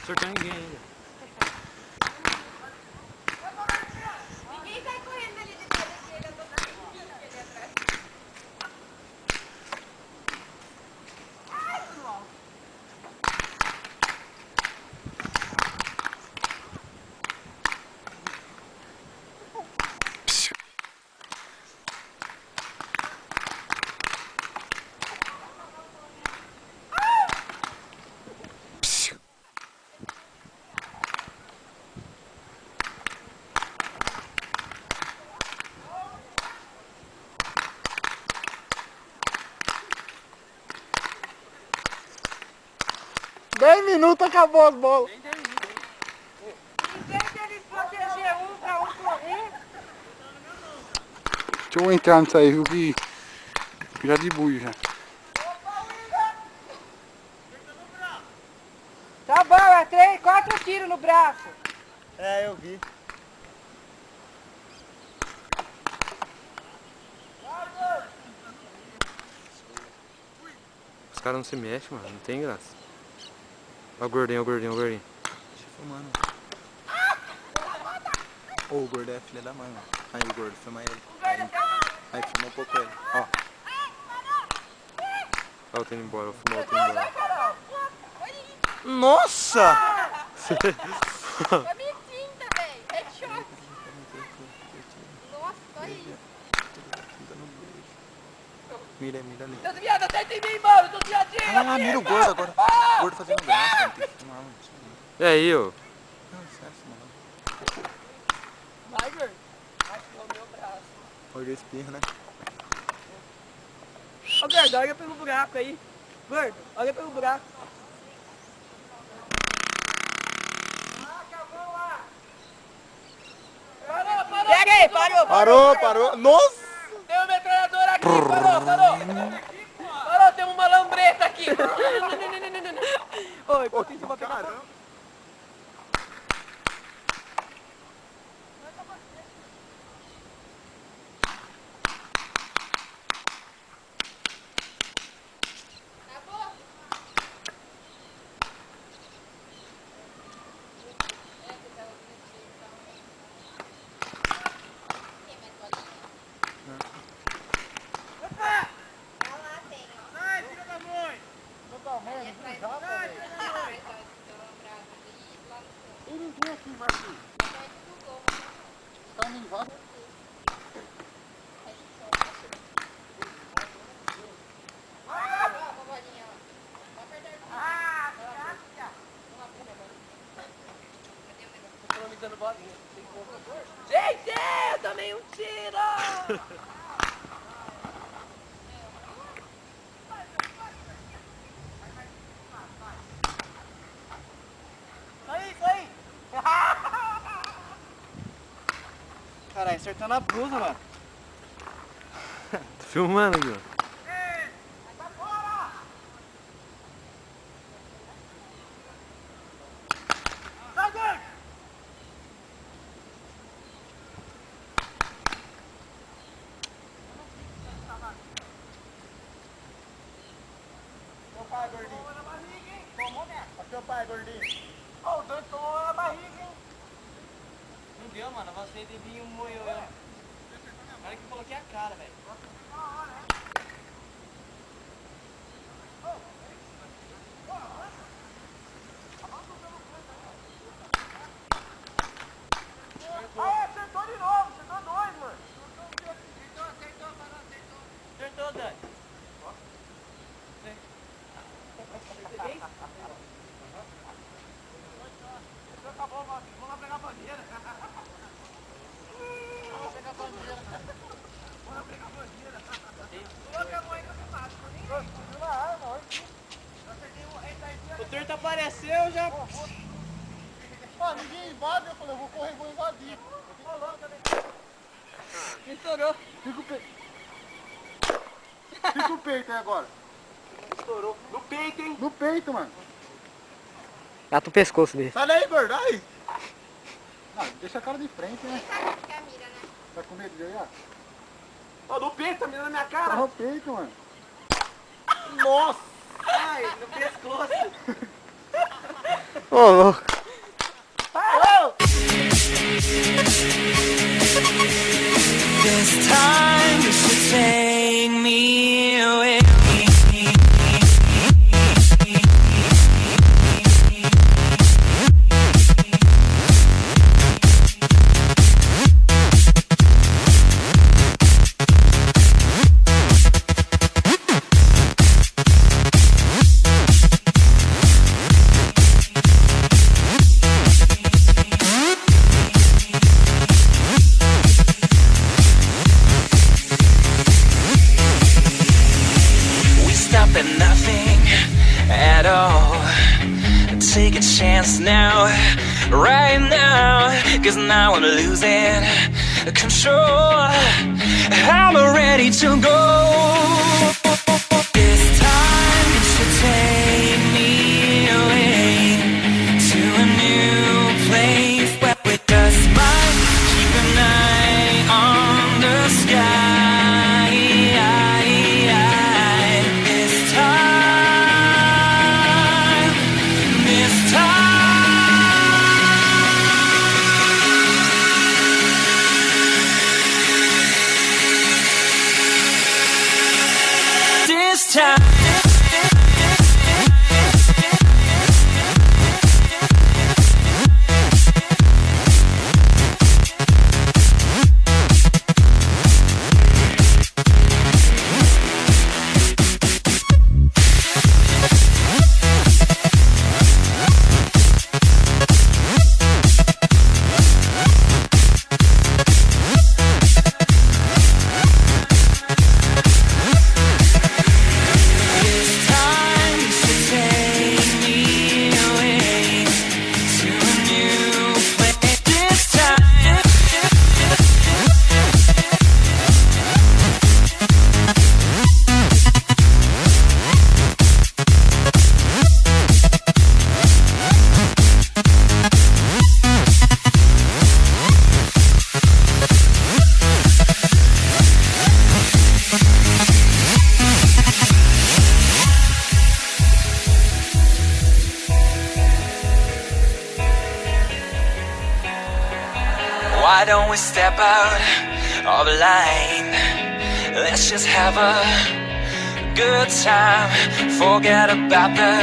acertou ninguém ainda. Ninguém sai correndo ali de trás daqui, ele andou na esquina ali atrás. Ai, João! Minutos acabou as bolas. Em vez deles proteger um pra um correr. Deixa eu entrar nisso aí, viu? Que já de buio já. Tá bom, é 3, 4 tiros no braço. É, eu vi. Os caras não se mexem, mano. Não tem graça. Olha o gordinho, olha o gordinho, olha o gordinho. Deixa eu filmando. Ô, o gordo é filha da mãe, mano. Aí, o gordo, filma ele. Aí filma um pouco ele. Ó. Ó, eu tô indo embora, eu vou filmar, eu tô indo embora. Nossa! Tá mentindo, velho. É choque. Nossa, olha isso. Mira ali. Tô viado, acerta em mim, mano. Tô viadinho. Ah, mira o gordo agora. O gordo fazendo graça, mano. Tem que filmar, mano. E aí, ó? Não, certo, mano. Vai, Gord. Acho que é o meu braço. Olha o espirro, né? Ô, Gordo, olha pelo buraco aí. Gordo, olha pelo buraco. Pega aí, Parou. Nossa! Tem uma metralhadora aqui, parou, tem uma lambreta aqui. Oi, Pô, que caramba. Gente, eu tomei um tiro! Isso aí! Caralho, acertando a blusa, mano. Tô filmando aqui, ó. Seu pai, gordinho. Ô, o Dante tomou na barriga, hein? Não deu, mano. Você devia um moio. Na hora que eu coloquei a cara, velho. Ah, acertou de novo, acertou 2, mano. Acertou, Dani. Acabou, mano. Vamos lá pegar a bandeira. Vamos pegar a bandeira. Vamos pegar a bandeira. Coloca a mão aí que eu me mato. Uma arma, olha aqui. O torto apareceu já. Ó, ninguém invade, eu falei, eu vou correr, vou invadir. Estourou. Fica o peito aí agora. Estourou. No peito, hein? No peito, mano. Dá pro pescoço dele. Sai daí, gordo. Ai. Ah, deixa a cara de frente, né? Que é a mira, né? Tá com medo de olhar? Ó, no peito, tá mirando na minha Tá cara. no peito, mano. Nossa! Ai, no pescoço. Ô, louco. This time you should take me away. At nothing at all. Take a chance now, right now, 'cause now I'm losing control. I'm ready to go. This time you should take me away to a new place where we just might keep an eye on the sky. Why don't we step out of line? Let's just have a good time. Forget about the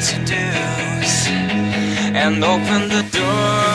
to-dos and open the door.